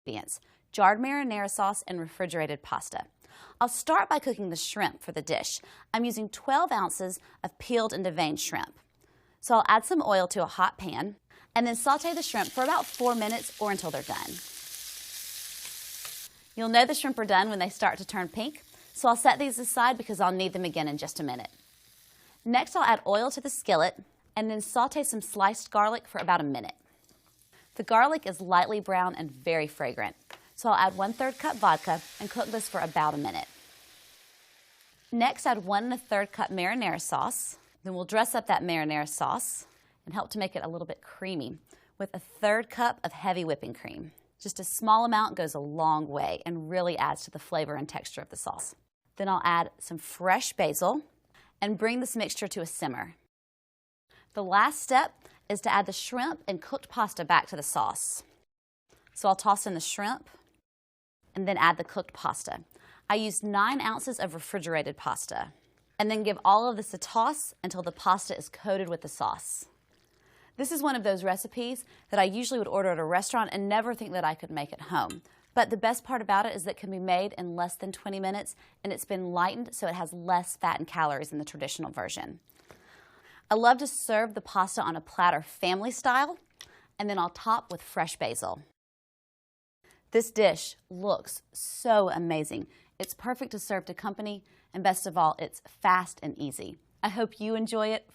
ingredients: jarred marinara sauce and refrigerated pasta. I'll start by cooking the shrimp for the dish. I'm using 12 ounces of peeled and deveined shrimp. So I'll add some oil to a hot pan and then saute the shrimp for about 4 minutes or until they're done. You'll know the shrimp are done when they start to turn pink, so I'll set these aside because I'll need them again in just a minute. Next, I'll add oil to the skillet and then saute some sliced garlic for about a minute. The garlic is lightly brown and very fragrant, so I'll add 1/3 cup vodka and cook this for about a minute. Next, add 1 1/3 cup marinara sauce. Then we'll dress up that marinara sauce and help to make it a little bit creamy with 1/3 cup of heavy whipping cream. Just a small amount goes a long way and really adds to the flavor and texture of the sauce. Then I'll add some fresh basil and bring this mixture to a simmer. The last step is to add the shrimp and cooked pasta back to the sauce. So I'll toss in the shrimp and then add the cooked pasta. I used 9 ounces of refrigerated pasta. And then give all of this a toss until the pasta is coated with the sauce. This is one of those recipes that I usually would order at a restaurant and never think that I could make at home. But the best part about it is that it can be made in less than 20 minutes, and it's been lightened so it has less fat and calories than the traditional version. I love to serve the pasta on a platter family style, and then I'll top with fresh basil. This dish looks so amazing. It's perfect to serve to company, and best of all, it's fast and easy. I hope you enjoy it.